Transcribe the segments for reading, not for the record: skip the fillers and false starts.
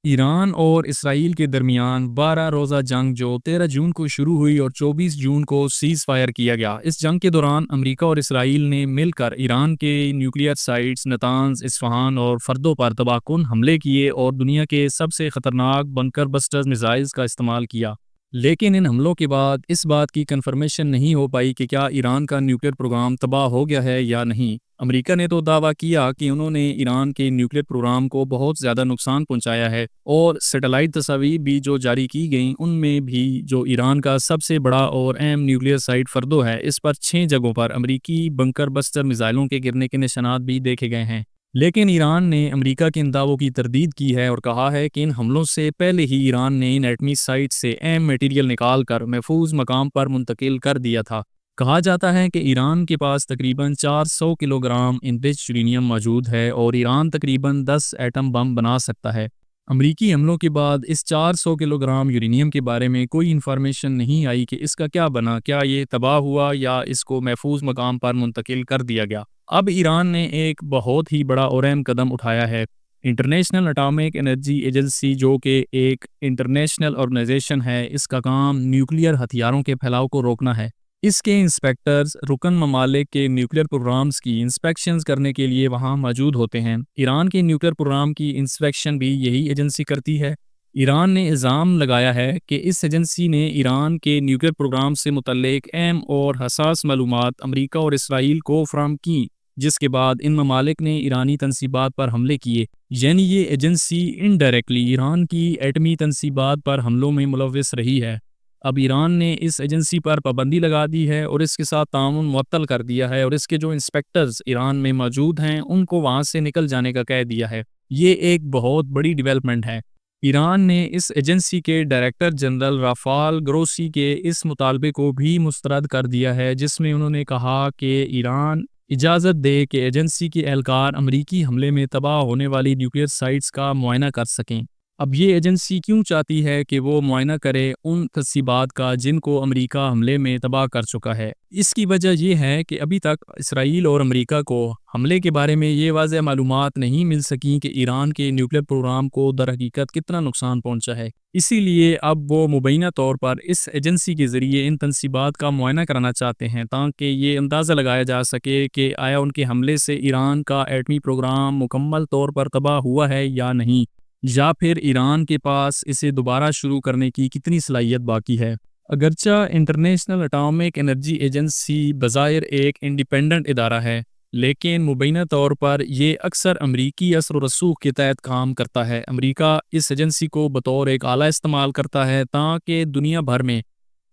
ایران اور اسرائیل کے درمیان 12 روزہ جنگ جو 13 جون کو شروع ہوئی اور 24 جون کو سیز فائر کیا گیا۔ اس جنگ کے دوران امریکہ اور اسرائیل نے مل کر ایران کے نیوکلیئر سائٹس نتانز، اصفہان اور فردو پر تباہ کن حملے کیے اور دنیا کے سب سے خطرناک بنکر بسٹر میزائلز کا استعمال کیا۔ لیکن ان حملوں کے بعد اس بات کی کنفرمیشن نہیں ہو پائی کہ کیا ایران کا نیوکلیئر پروگرام تباہ ہو گیا ہے یا نہیں۔ امریکہ نے تو دعویٰ کیا کہ انہوں نے ایران کے نیوکلیئر پروگرام کو بہت زیادہ نقصان پہنچایا ہے، اور سیٹلائٹ تصاویر بھی جو جاری کی گئیں ان میں بھی جو ایران کا سب سے بڑا اور اہم نیوکلیئر سائٹ فردو ہے، اس پر 6 جگہوں پر امریکی بنکر بسٹر میزائلوں کے گرنے کے نشانات بھی دیکھے گئے ہیں۔ لیکن ایران نے امریکہ کے ان دعووں کی تردید کی ہے اور کہا ہے کہ ان حملوں سے پہلے ہی ایران نے ان ایٹمی سائٹ سے اہم میٹیریل نکال کر محفوظ مقام پر منتقل کر دیا تھا۔ کہا جاتا ہے کہ ایران کے پاس تقریباً 400 کلو گرام انرچڈ یورینیم موجود ہے اور ایران تقریباً 10 ایٹم بم بنا سکتا ہے۔ امریکی حملوں کے بعد اس 400 کلو گرام یورینیم کے بارے میں کوئی انفارمیشن نہیں آئی کہ اس کا کیا بنا، کیا یہ تباہ ہوا یا اس کو محفوظ مقام پر منتقل کر دیا گیا۔ اب ایران نے ایک بہت ہی بڑا اور اہم قدم اٹھایا ہے۔ انٹرنیشنل اٹامک انرجی ایجنسی، جو کہ ایک انٹرنیشنل آرگنائزیشن ہے، اس کا کام نیوکلیئر ہتھیاروں کے پھیلاؤ کو روکنا ہے۔ اس کے انسپیکٹرز رکن ممالک کے نیوکلیئر پروگرامز کی انسپیکشنز کرنے کے لیے وہاں موجود ہوتے ہیں۔ ایران کے نیوکلیئر پروگرام کی انسپیکشن بھی یہی ایجنسی کرتی ہے۔ ایران نے الزام لگایا ہے کہ اس ایجنسی نے ایران کے نیوکلیئر پروگرام سے متعلق اہم اور حساس معلومات امریکہ اور اسرائیل کو فراہم کی، جس کے بعد ان ممالک نے ایرانی تنصیبات پر حملے کیے۔ یعنی یہ ایجنسی انڈائریکٹلی ایران کی ایٹمی تنصیبات پر حملوں میں ملوث رہی ہے۔ اب ایران نے اس ایجنسی پر پابندی لگا دی ہے اور اس کے ساتھ تعاون معطل کر دیا ہے، اور اس کے جو انسپیکٹرز ایران میں موجود ہیں ان کو وہاں سے نکل جانے کا کہہ دیا ہے۔ یہ ایک بہت بڑی ڈیولپمنٹ ہے۔ ایران نے اس ایجنسی کے ڈائریکٹر جنرل رافال گروسی کے اس مطالبے کو بھی مسترد کر دیا ہے، جس میں انہوں نے کہا کہ ایران اجازت دے کہ ایجنسی کے اہلکار امریکی حملے میں تباہ ہونے والی نیوکلیئر سائٹس کا معائنہ کر سکیں۔ اب یہ ایجنسی کیوں چاہتی ہے کہ وہ معائنہ کرے ان تنصیبات کا جن کو امریکہ حملے میں تباہ کر چکا ہے؟ اس کی وجہ یہ ہے کہ ابھی تک اسرائیل اور امریکہ کو حملے کے بارے میں یہ واضح معلومات نہیں مل سکیں کہ ایران کے نیوکلیئر پروگرام کو در حقیقت کتنا نقصان پہنچا ہے۔ اسی لیے اب وہ مبینہ طور پر اس ایجنسی کے ذریعے ان تنصیبات کا معائنہ کرانا چاہتے ہیں، تاکہ یہ اندازہ لگایا جا سکے کہ آیا ان کے حملے سے ایران کا ایٹمی پروگرام مکمل طور پر تباہ ہوا ہے یا نہیں، یا پھر ایران کے پاس اسے دوبارہ شروع کرنے کی کتنی صلاحیت باقی ہے۔ اگرچہ انٹرنیشنل اٹامک انرجی ایجنسی بظاہر ایک انڈیپینڈنٹ ادارہ ہے، لیکن مبینہ طور پر یہ اکثر امریکی اثر و رسوخ کے تحت کام کرتا ہے۔ امریکہ اس ایجنسی کو بطور ایک آلہ استعمال کرتا ہے تاکہ دنیا بھر میں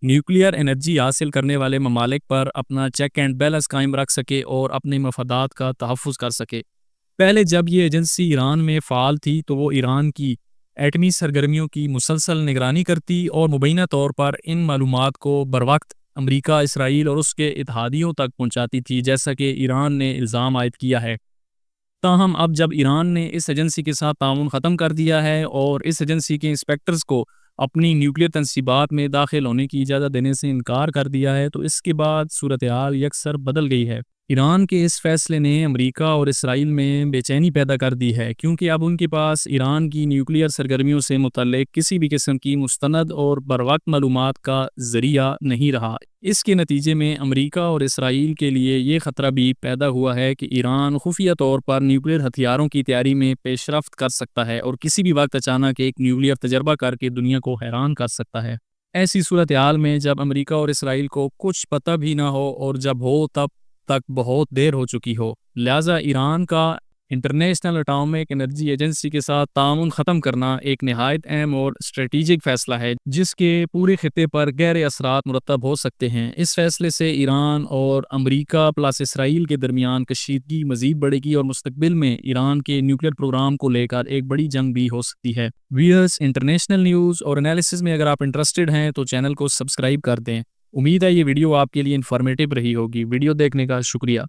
نیوکلیئر انرجی حاصل کرنے والے ممالک پر اپنا چیک اینڈ بیلنس قائم رکھ سکے اور اپنے مفادات کا تحفظ کر سکے۔ پہلے جب یہ ایجنسی ایران میں فعال تھی تو وہ ایران کی ایٹمی سرگرمیوں کی مسلسل نگرانی کرتی اور مبینہ طور پر ان معلومات کو بروقت امریکہ، اسرائیل اور اس کے اتحادیوں تک پہنچاتی تھی، جیسا کہ ایران نے الزام عائد کیا ہے۔ تاہم اب جب ایران نے اس ایجنسی کے ساتھ تعاون ختم کر دیا ہے اور اس ایجنسی کے انسپیکٹرز کو اپنی نیوکلیئر تنصیبات میں داخل ہونے کی اجازت دینے سے انکار کر دیا ہے، تو اس کے بعد صورتحال یکسر بدل گئی ہے۔ ایران کے اس فیصلے نے امریکہ اور اسرائیل میں بے چینی پیدا کر دی ہے، کیونکہ اب ان کے پاس ایران کی نیوکلیئر سرگرمیوں سے متعلق کسی بھی قسم کی مستند اور بروقت معلومات کا ذریعہ نہیں رہا۔ اس کے نتیجے میں امریکہ اور اسرائیل کے لیے یہ خطرہ بھی پیدا ہوا ہے کہ ایران خفیہ طور پر نیوکلیئر ہتھیاروں کی تیاری میں پیش رفت کر سکتا ہے اور کسی بھی وقت اچانک ایک نیوکلیئر تجربہ کر کے دنیا کو حیران کر سکتا ہے۔ ایسی صورتحال میں جب امریکہ اور اسرائیل کو کچھ پتہ بھی نہ ہو اور جب ہو تب تک بہت دیر ہو چکی ہو، لہٰذا ایران کا انٹرنیشنل اٹامک انرجی ایجنسی کے ساتھ تعاون ختم کرنا ایک نہایت اہم اور اسٹریٹجک فیصلہ ہے، جس کے پورے خطے پر گہرے اثرات مرتب ہو سکتے ہیں۔ اس فیصلے سے ایران اور امریکہ پلس اسرائیل کے درمیان کشیدگی مزید بڑھے گی اور مستقبل میں ایران کے نیوکلیئر پروگرام کو لے کر ایک بڑی جنگ بھی ہو سکتی ہے۔ ویئرز، انٹرنیشنل نیوز اور انالیسز میں اگر آپ انٹرسٹڈ ہیں تو چینل کو سبسکرائب کر دیں۔ امید ہے یہ ویڈیو آپ کے لیے انفارمیٹیو رہی ہوگی۔ ویڈیو دیکھنے کا شکریہ۔